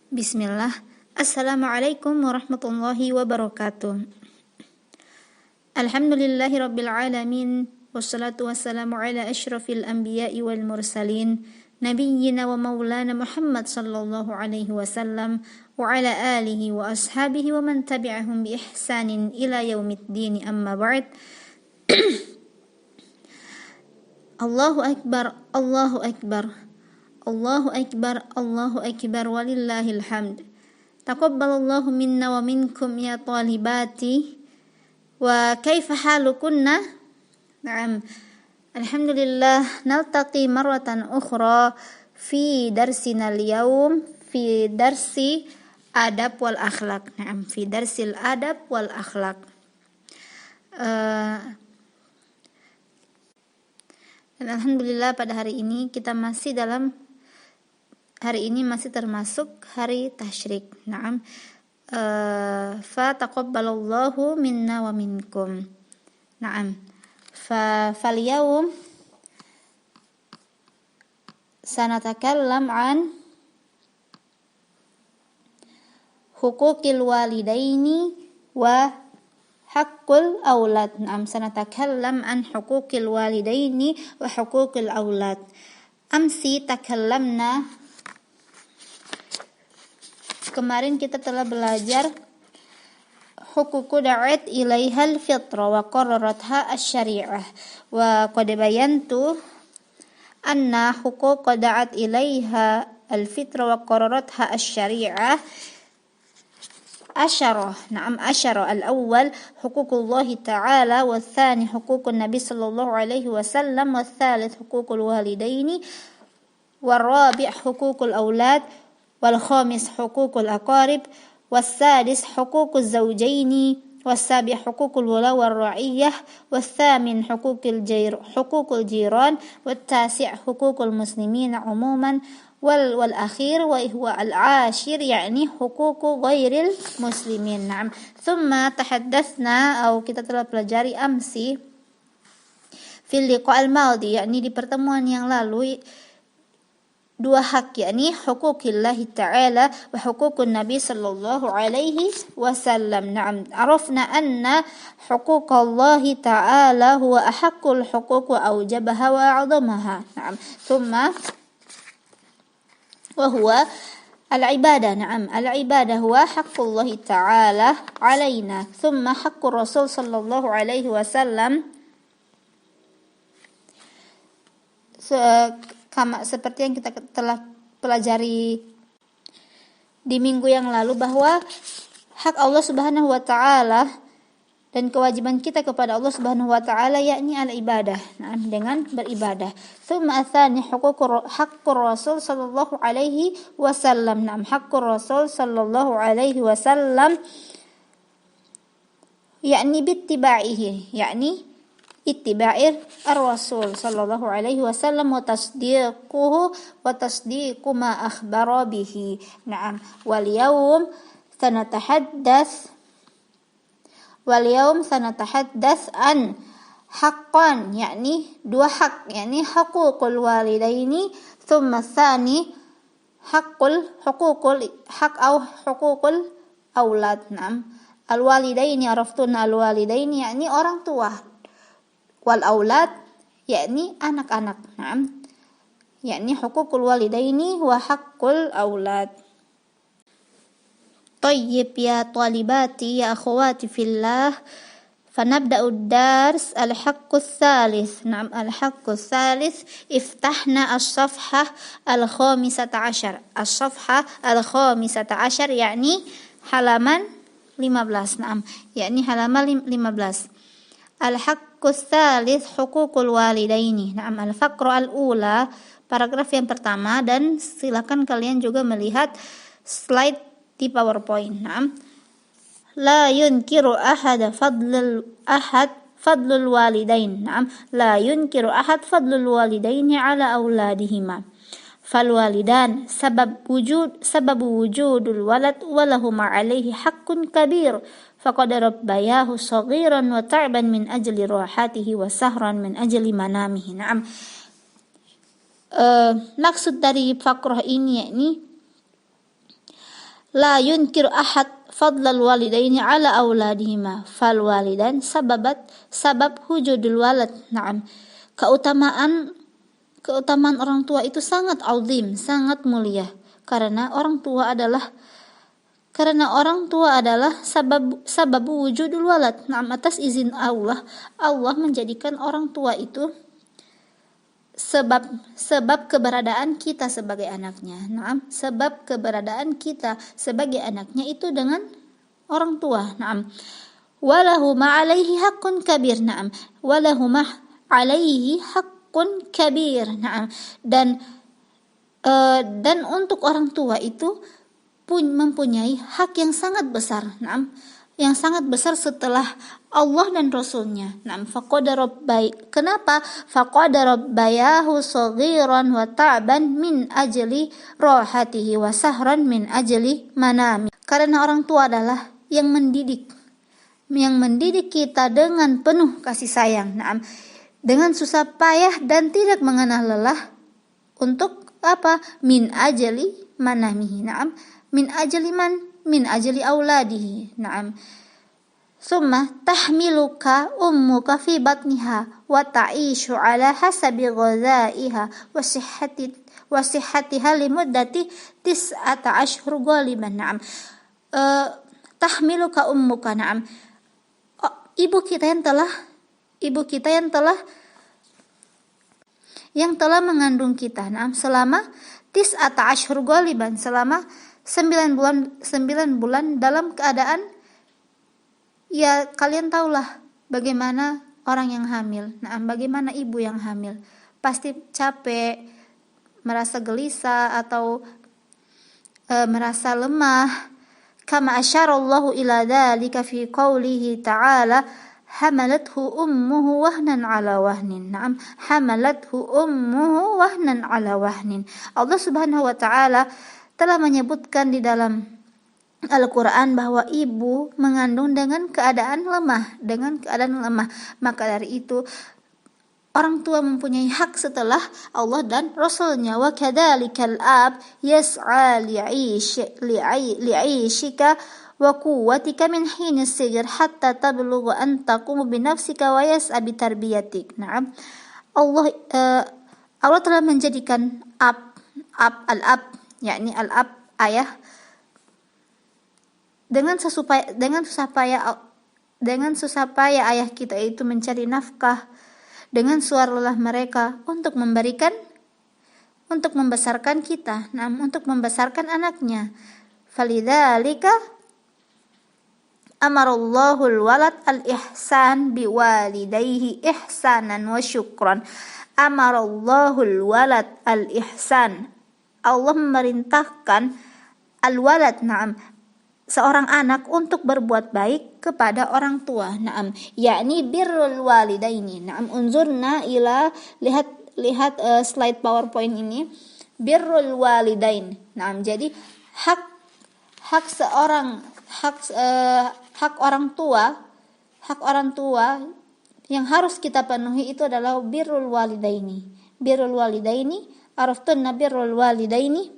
Bismillah. Assalamualaikum warahmatullahi wabarakatuh. Alhamdulillahi rabbil alamin. Wassalatu wassalamu ala asyrafil anbiya'i wal mursalin. Nabiyyina wa maulana Muhammad sallallahu alaihi wasallam. Wa ala alihi wa ashabihi wa man tabi'ahum bi ihsanin ila yaumiddin, amma ba'd. Allahu akbar, Allahu akbar. Allahu akbar, Allahu akbar, walillahil hamd. Taqabbalallahu minna wa minkum ya talibati. Wa kaifa halukunna? Na'am. Alhamdulillah, naltaqi marratan ukhra fi darsina al-yawm fi darsi adab wal akhlaq. Na'am, fi darsil adab wal akhlaq. Dan alhamdulillah pada hari ini masih termasuk hari tasyrik. Naam. Fa taqabbalallahu minna wa minkum. Naam. Fal yawm sanatakallam an huquqil walidaini wa haqqul aulad. Naam, sanatakallam an huquqil walidaini wa huquqil aulad. Amsi takallamna, kemarin kita telah belajar huququ da'at ilaihal fitra wa qararatha asy-syari'ah, wa qad bayantu anna huququ da'at ilaiha al-fitra wa qararatha asy-syari'ah asyarah. Na'am, asyarah. Al-awwal huququllahi ta'ala, wa tsani huququn nabi sallallahu alaihi wasallam, wa tsalits huququl walidaini, wa rabi' huququl aulad, wal khamis huququl aqarib, was sadis huququz zawjaini, was sabi' huququl wala war ra'iyyah, was thamin huququl jiran, wat tasi' huququl muslimina umuman, wal akhir wa huwa al ashir yakni huququ ghairil muslimin. Naam. Thumma tahaddatsna, atau kita telah pelajari amsi fil liqa' al madhi, yakni di pertemuan yang lalu, dua hak, yakni huquqillahi ta'ala wa huququn nabi sallallahu alaihi wasallam. Na'am, arafna anna huquqallahi ta'ala huwa ahaqqul huquq wa aujabaha wa a'zamaha. Na'am, thumma wa huwa al-ibadah. Na'am, al-ibadah huwa haqqullahi ta'ala alaina, thumma haqqur rasul sallallahu alaihi wasallam, seperti yang kita telah pelajari di minggu yang lalu, bahwa hak Allah Subhanahu wa taala dan kewajiban kita kepada Allah Subhanahu wa taala yakni al-ibadah. Nah, dengan beribadah. Tsumma atsani haqqur rasul sallallahu alaihi wasallam. Nah, haqqur rasul sallallahu alaihi wasallam yakni bittiba'ihi, yakni ittiba'ir ar-rasul sallallahu alaihi wasallam wa tasdiquhu wa tasdiqu ma akhbara bihi. Naam, wal yawm sanatahaddas an haqqan, yakni dua hak, yakni huququl walidaini, thumma tsani huququl aulad. Naam, al walidaini araftuna, al walidaini yakni orang tua, wal aulad yakni anak-anak. Naam, yakni huququl walidaini wa haqqul aulad. Tayyib ya talibati ya akhwati fillah, fanabda'u ad-dars al-haqqus tsalits. Naam, al-haqqus tsalits, iftahna as-safhah al-khamisata asyar. As-safhah al-khamisata asyar yakni halaman 15. Naam, yakni halaman 15. Al-haqqus tsalits huququl walidaini. Naam, al-faqra al-ula, paragraf yang pertama, dan silakan kalian juga melihat slide di PowerPoint. Naam. La yunkiru fadlul walidain. Naam, la yunkiru ahad fadlul walidaini ala auladihima. Fal walidan sababu wujudul walad walahuma alaihi haqqun kabir, faqad rabbayahu saghiran wa ta'ban min ajli rahatihi wa sahran min ajli manamihi. Naam. Maksud dari fakrah ini yakni la yunkir ahad fadlal walidaini ala auladihima fal walidan sabab wujudul walad. Naam. Keutamaan orang tua itu sangat azim, sangat mulia, karena orang tua adalah sabab wujudul walad. Naam, atas izin Allah menjadikan orang tua itu sebab keberadaan kita sebagai anaknya. Naam, sebab keberadaan kita sebagai anaknya itu dengan orang tua. Naam. Walahuma alaihi haqqun kabir. Naam. Walahuma alaihi haqqun kabir. Naam. Dan untuk orang tua itu mempunyai hak yang sangat besar. Naam. Yang sangat besar setelah Allah dan Rasulnya. Naam, kenapa? Faqada rabbayahu saghiran wa ta'ban min ajli rahatihi wa sahran min ajli manami. Karena orang tua adalah yang mendidik kita dengan penuh kasih sayang. Naam, dengan susah payah dan tidak mengenal lelah. Untuk apa? Min ajli manamihi. Naam, min ajli auladihi. Naam. Summa tahmiluka ummuka fi batniha wa ta'ishu ala hasabi ghadha'iha wa sihhatiha limuddati 19 ashhur ghaliban. Naam. Tahmiluka ummuka. Naam. Ibu kita yang telah mengandung kita. Naam, selama 19 ashhur ghaliban, selama 9 bulan dalam keadaan, ya kalian tahulah bagaimana orang yang hamil. Nah, bagaimana ibu yang hamil, pasti capek, merasa gelisah atau merasa lemah. Kama asyarallahu ila dzalika fi qoulihi ta'ala hamalathu ummuhu wahnan ala wahnin. Naam, hamalathu ummuhu wahnan ala wahnin. Allah Subhanahu wa ta'ala telah menyebutkan di dalam Al-Quran bahwa ibu mengandung dengan keadaan lemah. Maka dari itu orang tua mempunyai hak setelah Allah dan Rasulnya. Wa kadzalikal ab yas'a li'aishika wa quwwatika min hinis sigar hatta tablugha an taqumu bi nafsika wa yas'a bi tarbiyatik. Naam. Allah telah menjadikan al-ab, yakni al-ab, ayah, dengan susah payah ayah kita itu mencari nafkah dengan suara lelah mereka untuk membesarkan kita, untuk membesarkan anaknya. Falidzalika amarallahu al-walad al-ihsan biwalidayhi ihsanan wa syukran. Amarallahu al-walad al-ihsan. Allah memerintahkan al-walad, naam, seorang anak untuk berbuat baik kepada orang tua. Naam, yakni birrul walidaini. Naam, unzurna ila lihat slide PowerPoint ini. Birrul walidain. Naam, jadi hak orang tua yang harus kita penuhi itu adalah birrul walidaini. Birrul walidaini, araftunna birrul walidaini,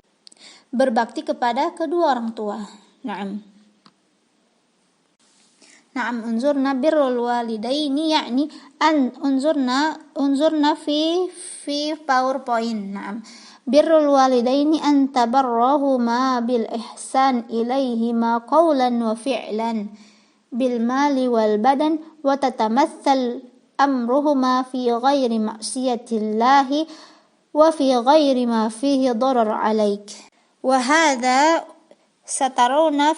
berbakti kepada kedua orang tua. Naam, unzurna birrul walidaini, yakni unzurna fi PowerPoint. Naam, birrul walidaini an tabarrahuma bil ihsan ilaihima qawlan wa fi'lan bil mali wal badan wa tatamathal amruhuma fi ghairi ma'siyatillahi wa fi ghairi ma fihi darar alaik. Wa hadha satarayna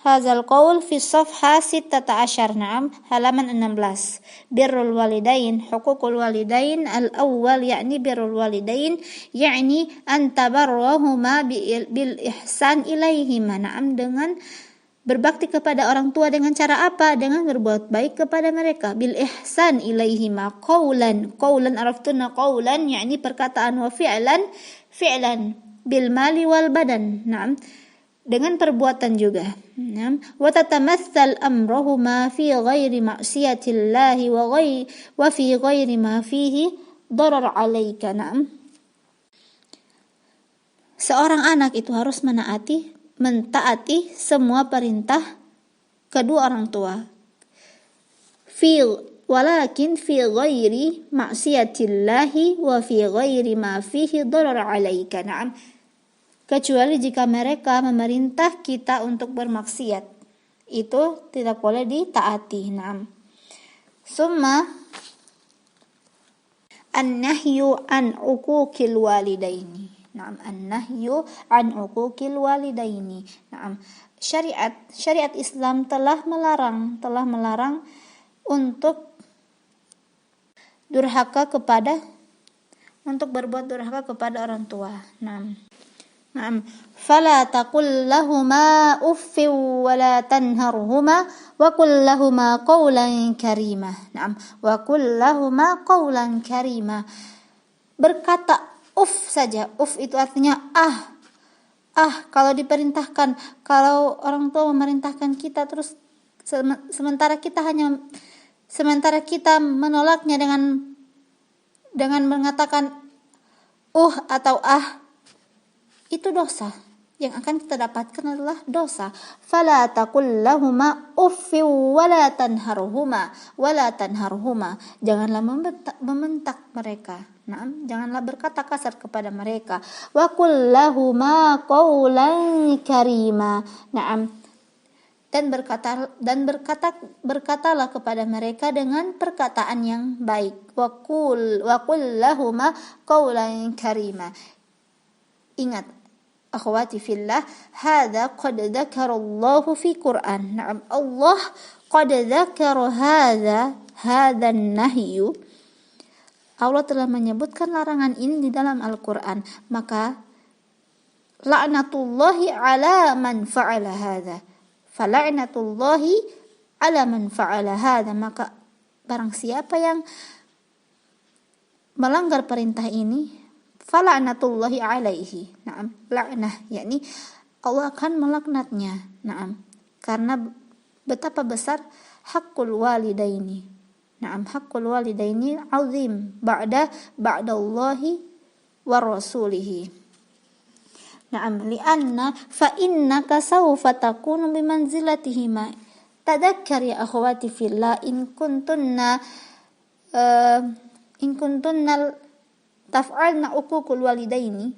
hadzal qaul fi safha 16. Naam, halaman 16. Birrul walidain, huququl walidain al-awwal, yakni birrul walidain yakni an tabarrahuma bil ihsan ilaihima. Naam, dengan berbakti kepada orang tua dengan cara apa? Dengan berbuat baik kepada mereka. Bil ihsan ilaihima qaulan araftuna qaulan, yakni perkataan, wa fi'lan bil mali wal badan. Naam, dengan perbuatan juga. Naam, wa tatamassal amruhuma fi ghairi ma'siyatillahi wa fi ghairi ma fihi darar 'alaika. Naam, seorang anak itu harus mentaati semua perintah kedua orang tua. Walakin fi ghairi ma'siyatillahi wa fi ghairi ma fihi darar 'alaika. Na'am. Kecuali jika mereka memerintah kita untuk bermaksiat, itu tidak boleh ditaati. Na'am. Summa an-nahyu an uquqil walidaini. Na'am, an-nahyu an uquqil walidaini. Na'am. Syariat Islam telah melarang untuk berbuat durhaka kepada orang tua. Naam. Fala taqul lahuma uffin wa la tanharhuma wa qul lahuma qawlan karima. Naam. Wa qul lahuma qawlan karima. Berkata saja. Itu artinya kalau diperintahkan, kalau orang tua memerintahkan kita terus sementara kita menolaknya dengan mengatakan atau itu dosa. Yang akan kita dapatkan adalah dosa. Fala taqul lahuma uffin wa la tanharhuma. Janganlah membentak mereka. Naam, janganlah berkata kasar kepada mereka. Wa qul lahuma qawlan karima. Naam. Dan berkatalah kepada mereka dengan perkataan yang baik. Wa qul lahuma qawlan karima. Ingat, akhwati fillah, hadza qad dzakara Allah fi Qur'an. Na'am, Allah qad dzakara hadza an-nahyu. Allah telah menyebutkan larangan ini di dalam Al-Qur'an. Maka la'natullahi 'ala man fa'ala hadza. Fala'natullahi 'ala man fa'ala hadza. Maka barang siapa yang melanggar perintah ini, fala'natullahi 'alaihi. Naam, la'nah yakni Allah akan melaknatnya. Naam, karena betapa besar haqqul walidaini. Naam, haqqul walidaini 'azim ba'dallahi wa rasulihi. Na'am, li'anna fa innaka sawfa takunu bimanzilatihima. Tadhakkar ya akhwati fillah in kuntunna taf'alna uququl walidaini.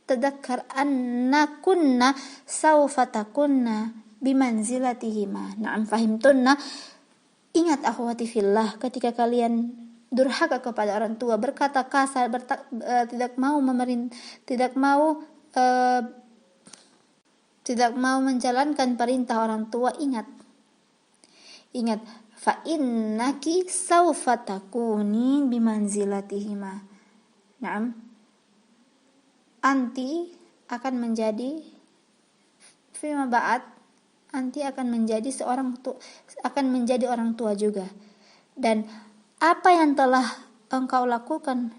Tadhakkar anna kunna sawfa takunna bimanzilatihima. Na'am, fahimtunna. Ingat akhwati fillah, ketika kalian durhaka kepada orang tua, berkata kasar, tidak mau menjalankan perintah orang tua, ingat fa innaki sawfa takuni bimanzilatihima. Naam, anti akan menjadi fima ba'at, anti akan menjadi orang tua juga. Dan apa yang telah engkau lakukan,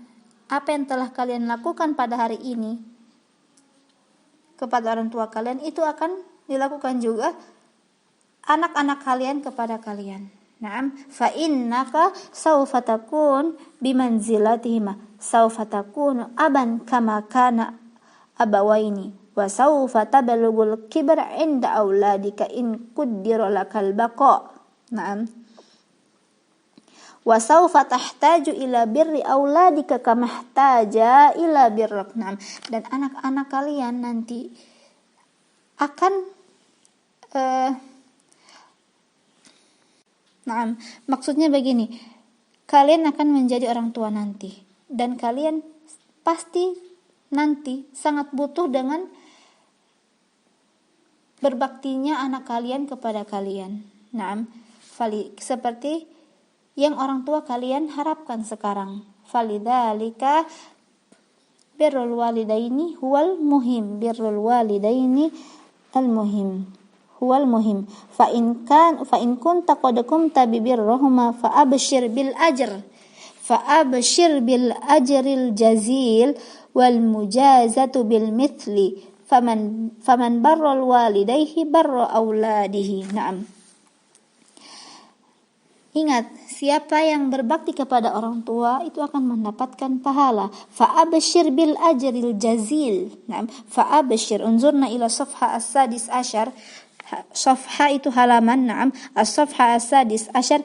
apa yang telah kalian lakukan pada hari ini kepada orang tua kalian, itu akan dilakukan juga anak-anak kalian kepada kalian. Naam, fa innaka sawfa takun bimanzilatihima, sawfa takunu aban kama kana abawaini, wa sawfa tablughul kibra 'inda auladika in qaddara lakal baqa. Naam, wa sawfa tahtaju ila birri auladika kama ihtaja ila birrak. Naam, dan anak-anak kalian nanti akan naam, maksudnya begini, kalian akan menjadi orang tua nanti, dan kalian pasti nanti sangat butuh dengan berbaktinya anak kalian kepada kalian. Naam, seperti yang orang tua kalian harapkan sekarang. Falidzalika birrul walidaini huwal muhim. Birrul walidaini al-muhim. Huwal muhim. Fa in kunta qad qumta bi birrihima fa abshir bil ajr. Fa abshir bil ajril jazil wal mujazatu bil mithli. Faman barral walidayhi barra auladihi. Naam. Ingat, siapa yang berbakti kepada orang tua itu akan mendapatkan pahala. Fa'abshir bil ajril jazil. Naam, fa'abshir. Unzurna ila safha as-sadis asyar. Safha itu halaman, naam. As-safha as-sadis asyar.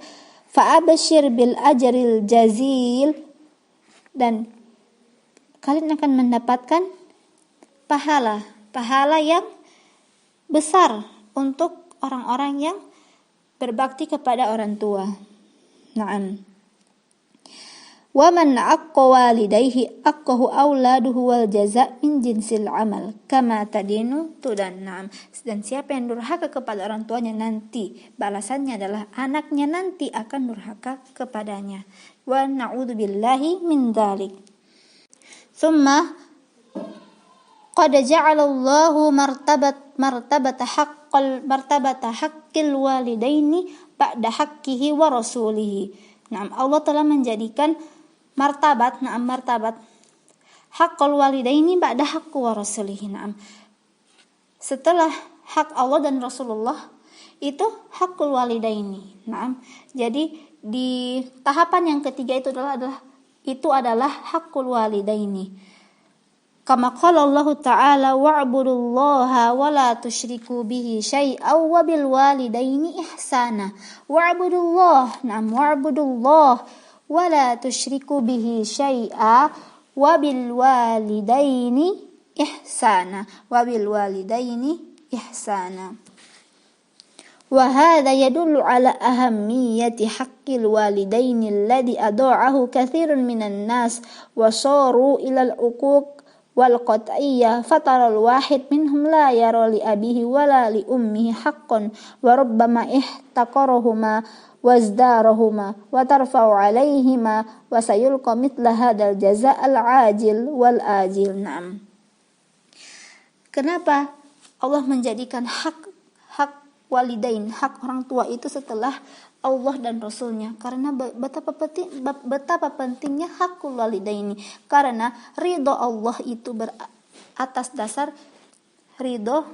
Fa'abshir bil ajril jazil. Dan kalian akan mendapatkan pahala yang besar untuk orang-orang yang berbakti kepada orang tua. Naam. Wa man aqqa walidayhi aqahu auladuhu wal jaza' min jinsil amal kama tadinu tudan. Naam. Dan siapa yang durhaka kepada orang tuanya nanti balasannya adalah anaknya nanti akan durhaka kepadanya. Wa na'udzubillahi min dzalik. Thumma qad ja'alallahu martabata haqqil walidaini ba'da haqqihi wa rasulihi. Nah, Allah telah menjadikan martabat haqqul walidaini ba'da haqqi wa rasulihi. Nah, setelah hak Allah dan Rasulullah itu haqqul walidaini. Nah, jadi di tahapan yang ketiga itu adalah haqqul walidaini. Kama qala Allah Ta'ala wa'budullaha wa la tusyriku bihi syai'aw wa bil walidaini ihsana. Wa'budullah, na'am, wa'budullah wa la tusyriku bihi syai'a wa bil walidaini ihsana. Wa bil walidaini ihsana. Wa hadha yadullu ala ahammiyati haqqil walidaini alladhi adha'ahu katsirun minan nas wa saru ila al-uquq wal qat'iyyah fataral wahid minhum la yara li abihi wala li ummihi haqqan wa rubbama ihtaqarahuma wazdarahuma wa tarfa'u alaihima wa sayulqa mithla hadzal jazaa'al ajil wal ajil. Naam. Kenapa Allah menjadikan hak walidain, hak orang tua itu setelah Allah dan Rasulnya? Karena betapa pentingnya hakul walidaini. Karena ridho Allah itu atas dasar ridho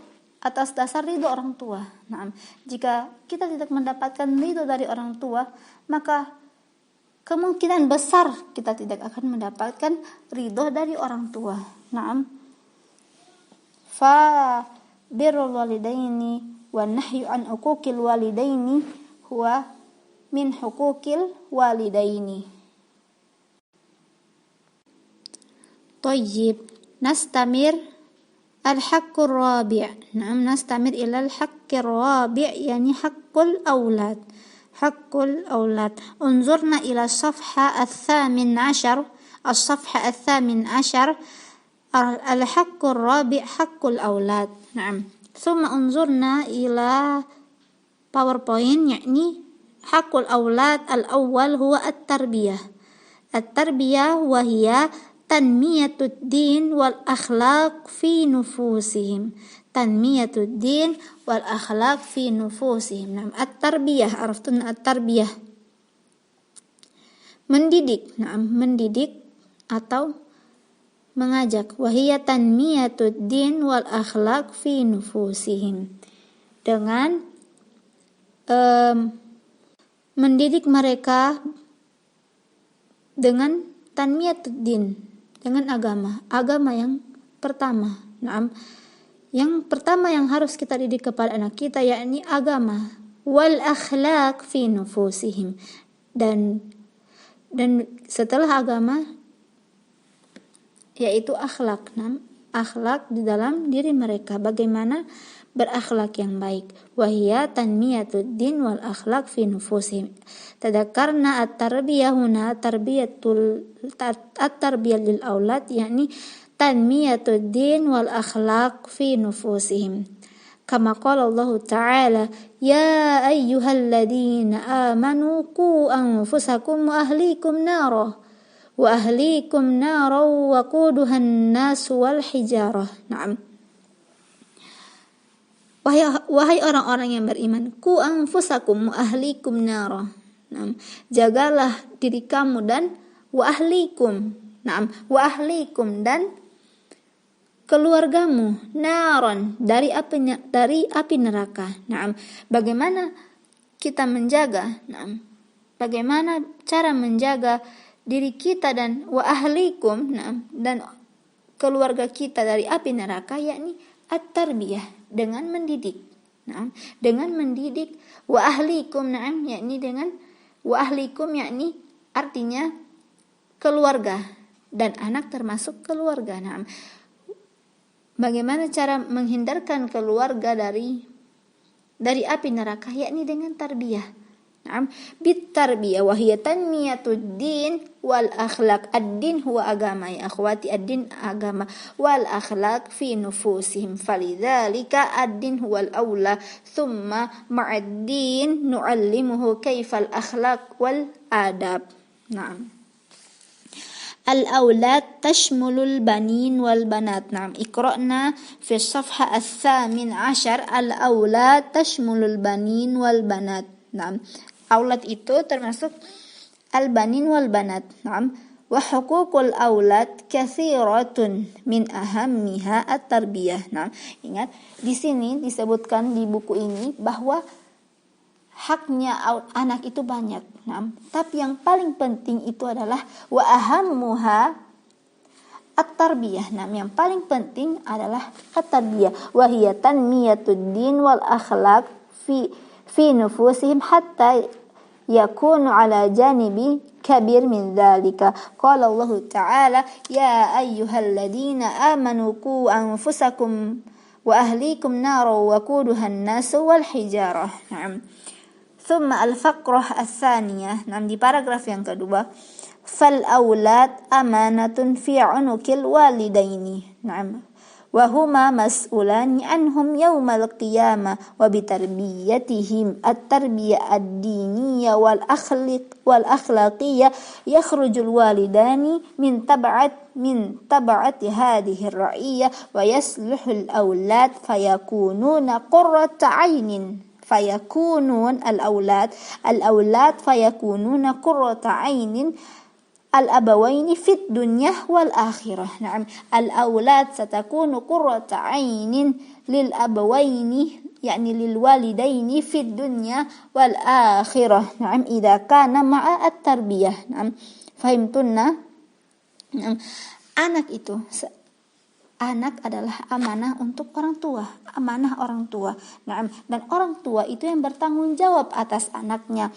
orang tua. Nah, jika kita tidak mendapatkan ridho dari orang tua, maka kemungkinan besar kita tidak akan mendapatkan ridho dari orang tua. Naam. Fa birrul walidaini wa nahyu an uquqil walidaini huwa min hukukil walidaini. Tayyib, nastamir al-haqqur rabi'. Naam, nastamir ila al-haqqir rabi', yani haqqul aulad. Haqqul aulad. Unzurna ila safha al-thamin ashar. As-safha al-thamin ashar. Al-haqqur rabi' haqqul aulad. Naam. Thumma unzurna ila PowerPoint, yakni hakul aulad al-awwal huwa at-tarbiyah. At-tarbiyah wa hiya tanmiyatud din wal akhlaq fi nufusihim. Tanmiyatud din wal akhlaq fi nufusihim. Nah, at-tarbiyah, araftun at-tarbiyah. Mendidik, nah, mendidik atau mengajak. Wa hiya tanmiyatud din wal akhlaq fi nufusihim. Dengan mendidik mereka dengan tanmiyatuddin, dengan agama yang pertama. Naam, yang pertama yang harus kita didik kepada anak kita yakni agama. Wal akhlaq fi nufusihim, dan setelah agama yaitu akhlak. Naam, akhlak di dalam diri mereka, bagaimana berakhlak yang baik. Wahia tanmiyatud din wal akhlaq fi nufusihim. Tadakkarna at-tarbiyah huna at-tarbiyah lil aulad, yakni tanmiyatud din wal akhlaq fi nufusihim. Kama qala Allah Ta'ala, ya ayyuhalladzina amanu qu anfusakum wa ahlikum nara wa ahlikum nara wa quduhan nas wal hijarah. Naam. Wahai orang-orang yang beriman, ku anfusakum wa ahlikum nara. Naam, jagalah diri kamu dan wa ahlikum. Naam, wa ahlikum dan keluargamu, naron, dari api neraka. Naam, bagaimana kita menjaga? Naam, bagaimana cara menjaga diri kita dan wa ahlikum, dan keluarga kita dari api neraka, yakni at-tarbiyah, dengan mendidik. Dengan mendidik wa ahlikum, yakni dengan wa ahlikum, yakni artinya keluarga, dan anak termasuk keluarga. Bagaimana cara menghindarkan keluarga dari api neraka, yakni dengan tarbiyah. Bit tarbiyah wa hiya tanmiyatud din wal akhlaq. Ad-din huwa agama ya akhwati, ad-din agama, wal akhlaq fi nufusihim, falidzalika ad-din huwal aula, thumma ma'ad-din nu'allimuhu kaifal akhlaq wal adab. Al-awlad tashmulul banin wal banat. Iqra'na fi as-safha ats-tsamin 'ashar. Al-awlad tashmulul banin wal banat. Aulad itu termasuk al-banin wal banat. Wa huququl aulad katsiratun min ahammiha at-tarbiyah. Ingat, di sini disebutkan di buku ini bahwa haknya anak itu banyak. Tapi yang paling penting itu adalah wa ahammuha at-tarbiyah. Yang paling penting adalah at-tarbiyah. Wa hiya tanmiyatud din wal akhlaq fi nufusihim hatta yakunu ala janibi kabir min dhalika. Qala Allah Ta'ala ya ayyuhalladzina amanu qu anfusakum wa ahlikum nara wa quduhan nasu wal hijarah. Thumma al-faqrah ats-tsaniyah. Di paragraf yang kedua, fal aulad amanatun fi 'unuqil walidaini. وهما مسؤولان عنهم يوم القيامة وبتربيتهم التربية الدينية والأخلاقية يخرج الوالدان من تبعة هذه الرعية ويصلح الأولاد فيكونون قرة عين al-abawaini fit dunyah wal akhirah. Al-aulad satakunu qurrata 'ainin lil abawaini, yakni lil walidaini fit dunya wal akhirah. Idza kana ma'a at-tarbiyah. Fahimtunna? Anak adalah amanah untuk orang tua, amanah orang tua. Dan orang tua itu yang bertanggung jawab atas anaknya.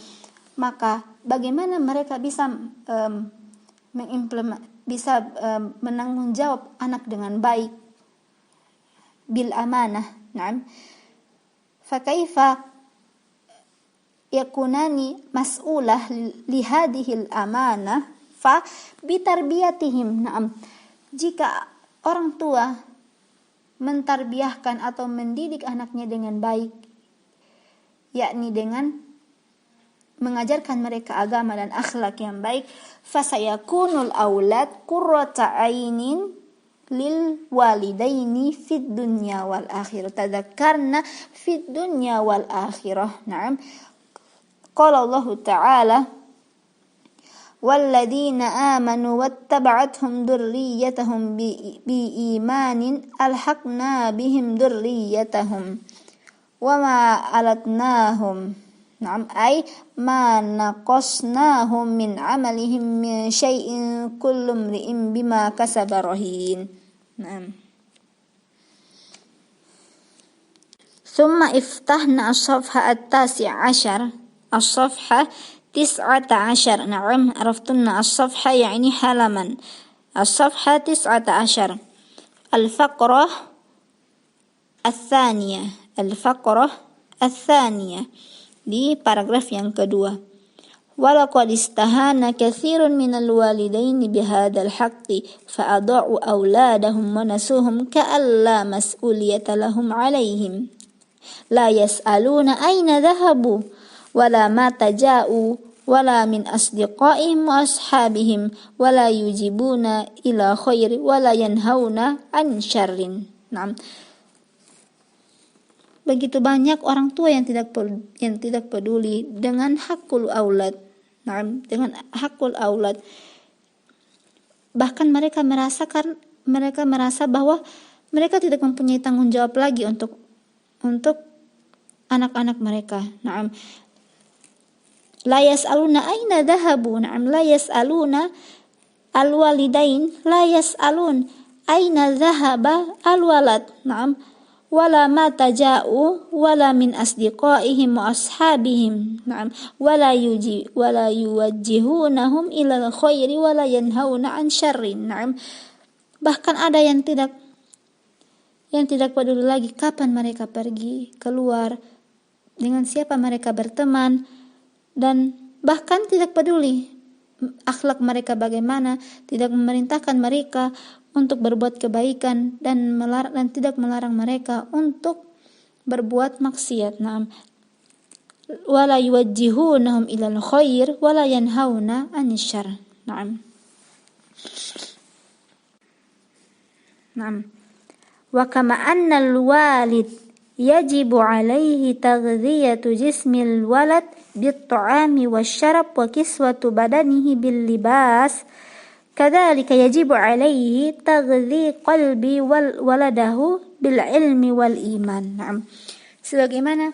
Maka bagaimana mereka bisa menanggung jawab anak dengan baik? Bil amanah. Fa kaifa yakunani mas'ulah li hadhil amanah fa bitarbiyatihim. Jika orang tua mentarbiyahkan atau mendidik anaknya dengan baik, yakni dengan mengajarkan mereka agama dan akhlak yang baik, fasayakunul aulad qurrata ainin lil walidaini fid dunya wal akhirah. Tadakkarna fid dunya wal akhirah. Qala Allah Ta'ala walladzina amanu wattaba'athum dzurriyyatuhum biimanin alhaqna bihim dzurriyyatahum wama alatnahum. Ay ma naqasnahum min amalihim min syai'in kullu imri'in bima kasaba rahin. Thumma iftahna as-safha at-tasi' 'ashar. As-safha 19. Araftunna as-safha yani halaman. As-safha 19. Al-faqrah ats-tsaniyah. Al-faqrah ats-tsaniyah. Di paragraf yang kedua, walaqad istahana katsirun minal walidaini bihadzal haqqi fa'adha'u auladahum wa nasuhum ka'alla mas'uliyata lahum 'alaihim la yas'aluna aina dhahabu wala mata ja'u wala min asdiqaihim wa ashabihim wala yujibuna ila khairi wala yanhauna an syarrin. Begitu banyak orang tua yang tidak peduli dengan hakul aulad. Dengan hakul aulad. Bahkan mereka merasa bahwa mereka tidak mempunyai tanggung jawab lagi untuk anak-anak mereka. la yas'aluna aina dhahabu. Na'am, la yas'aluna al-walidain, la yas'alun aina dhahaba al-walad. Na'am, wala ma taja'u wala min asdiqaihim wa ashabihim. Na'am, wala yuwajjihunahum ila al-khairi wala yanhauna an syarrin. Na'am, bahkan ada yang tidak peduli lagi kapan mereka pergi keluar, dengan siapa mereka berteman, dan bahkan tidak peduli akhlak mereka bagaimana, tidak memerintahkan mereka untuk berbuat kebaikan dan tidak melarang mereka untuk berbuat maksiat. Naam, wala yuwajjihunahum ilal khair wala yanhauna 'anil syarr. Naam. Naam. Wa kama anna al-walid yajibu alaihi taghdhiyatu jismil walad bit-ta'ami wasyarab wa kiswatu badanihi bil libas, kadzalika yajibu alaihi taghdhi qalbi waladahu bil ilmi wal iman. Naam, sebagaimana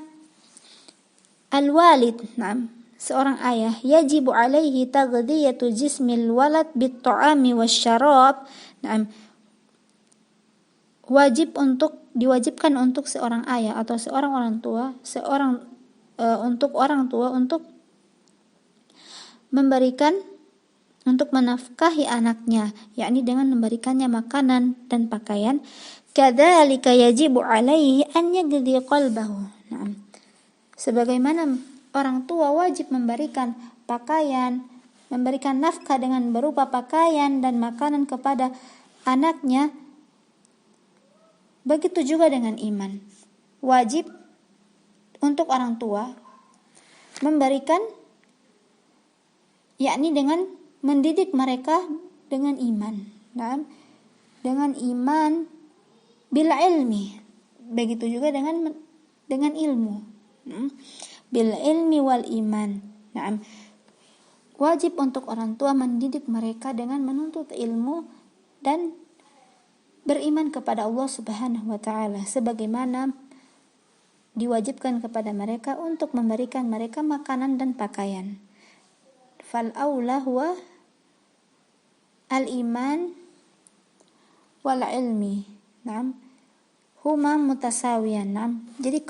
al-walid, naam, seorang ayah, yajibu alaihi taghdhiyatu jismil walad bit-ta'ami wasyarab. Naam, diwajibkan untuk seorang ayah atau seorang orang tua, untuk orang tua untuk menafkahi anaknya, yakni dengan memberikannya makanan dan pakaian. Kadzalika yajibu alaihi an yaghdhi qalbahu. Nah, sebagaimana orang tua wajib memberikan pakaian, memberikan nafkah dengan berupa pakaian dan makanan kepada anaknya, begitu juga dengan iman. Wajib untuk orang tua memberikan, yakni dengan mendidik mereka dengan iman. Nah, dengan iman bil ilmi, begitu juga dengan ilmu. Bil ilmi wal iman. Nah, wajib untuk orang tua mendidik mereka dengan menuntut ilmu dan beriman kepada Allah Subhanahu wa taala, sebagaimana diwajibkan kepada mereka untuk memberikan mereka makanan dan pakaian. Fal aula huwa al-iman wal ilmi. Naam, huma mutasawiyan. Naam, jadi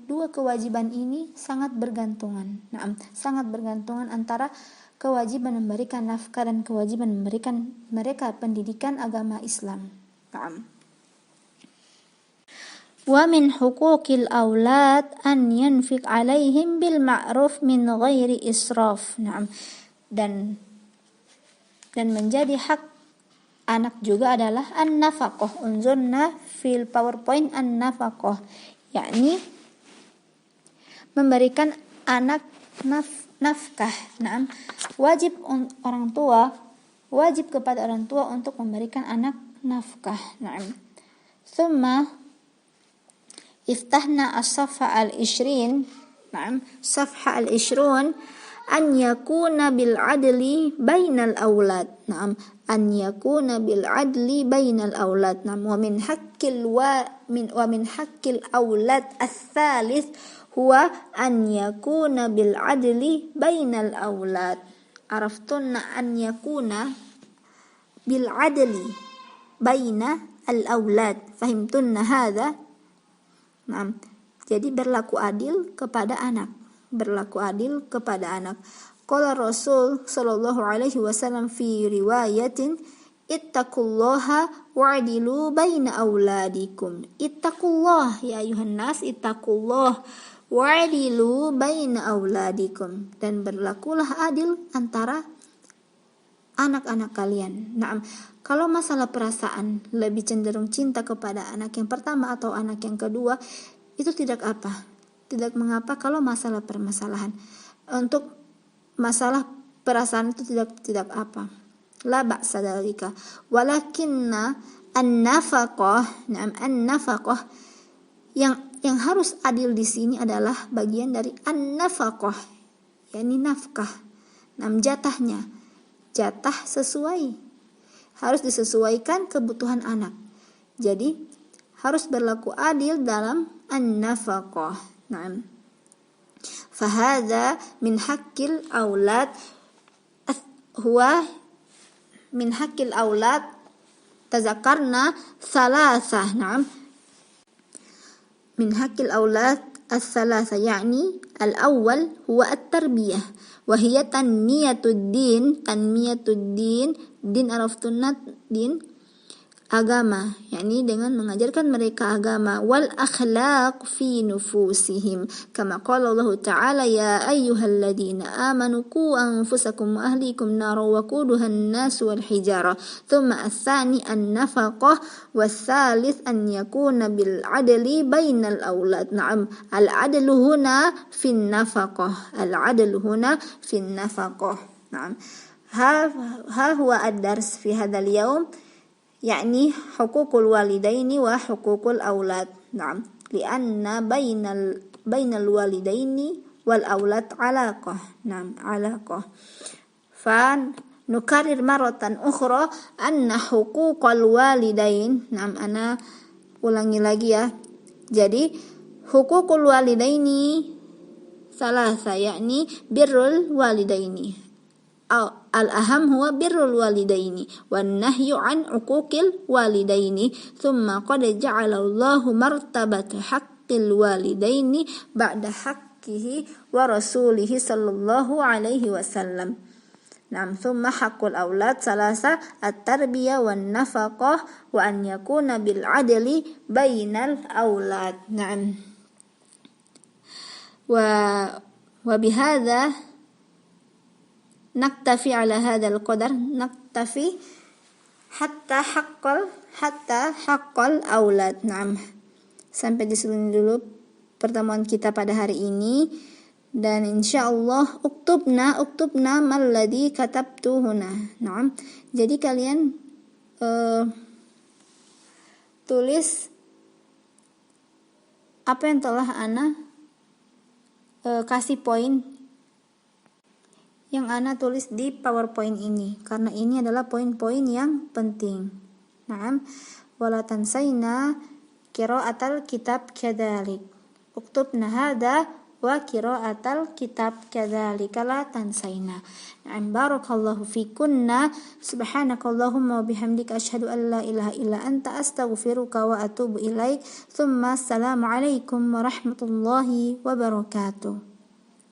dua kewajiban ini sangat bergantungan. Naam, sangat bergantungan antara kewajiban memberikan nafkah dan kewajiban memberikan mereka pendidikan agama Islam. Naam. Wa min huquqil aulad an yanfiq alaihim bil ma'ruf min ghairi israf. Naam. Dan menjadi hak anak juga adalah an-nafaqah. Unzurna fil PowerPoint an-nafaqah, yakni memberikan anak nafkah. Naam. Wajib kepada orang tua untuk memberikan anak nafkah. Naam. Thumma iftahna as-safha al-20. Naam, safha al-20 an yakuna bil adli bainal aulad. Naam, an yakuna bil adli bainal aulad. Naam, wa min haqqil aulad ats-tsalits huwa an yakuna bil adli bainal aulad. Araftunna an yakuna bil adli baina al-aulad. Fahimtunna hadza? Nah, jadi berlaku adil kepada anak. Qala Rasul sallallahu alaihi wasallam fi riwayatin, ittaqullaha wa'dilu baina auladikum. Ittaqullah ya ayuhan nas, ittaqullah wa'dilu baina auladikum. Dan berlakulah adil antara anak-anak kalian. Nah, kalau masalah perasaan lebih cenderung cinta kepada anak yang pertama atau anak yang kedua, itu tidak mengapa kalau masalah permasalahan. Untuk masalah perasaan itu tidak apa. La ba'sa dzalika. Walakinna an-nafaqah, an-nafaqah yang harus adil di sini adalah bagian dari an-nafaqah, yakni nafkah. Jatah sesuai, harus disesuaikan kebutuhan anak. Jadi harus berlaku adil dalam an-nafaqah. Naam. fahadha min haqqil aulad huwa min haqqil aulad tazakarna thalatha. Na'am, min haqqil aulad الثلاثة يعني الأول هو التربية وهي تنمية الدين din araftunna din agama, yakni dengan mengajarkan mereka agama, wal akhlaq fi nufusihim kama qala Allah Ta'ala ya ayyuhalladzina amanu qu anfusakum wa ahlikum nara wa quduha an-nas wal hijara thumma ats-tsani an-nafaqah was-tsalits an yakuna bil adli bainal aulad. Na'am, al-adlu huna fi an-nafaqah, al-adlu huna fi an-nafaqah. Na'am, ha huwa ad-dars fi hadzal yawm yakni hukukul walidaini wa hukukul aulad. Na'am, lianna bainal walidaini wal aulad alaqah. Na'am, alaqah. Fa nukarir maratan ukhra anna hukukul walidain. Na'am, ana ulangi lagi ya. Jadi hukukul walidaini salasa yakni birrul walidaini. Al-aham huwa birrul walidaini wan nahyu an uquqil walidaini thumma qad ja'ala Allahu martabata haqqil walidaini ba'da haqqihi wa rasulihi sallallahu alaihi wasallam. Naam, thumma haqqul aulad salasa at-tarbiyah wan nafaqah wa an yakuna bil adli bainal aulad. Naam, wa bihadza naktafi ala hadzal qadar, naktafi hatta haqqal aulad. Naam, sampai di sini dulu pertemuan kita pada hari ini, dan insyaallah uktubna malladhi katabtu huna. Naam, jadi kalian tulis apa yang telah ana kasih poin yang ana tulis di PowerPoint ini, karena ini adalah poin-poin yang penting. Naam, wala tansaina qira'atal kitab kadzalik. Uktubna hadza wa qira'atal kitab kadzalika la tansaina. Naam, barakallahu fikunna, subhanakallahumma wa bihamdika asyhadu an la ilaha illa anta astaghfiruka wa atubu ilaik. Tsumma assalamu alaikum warahmatullahi wabarakatuh.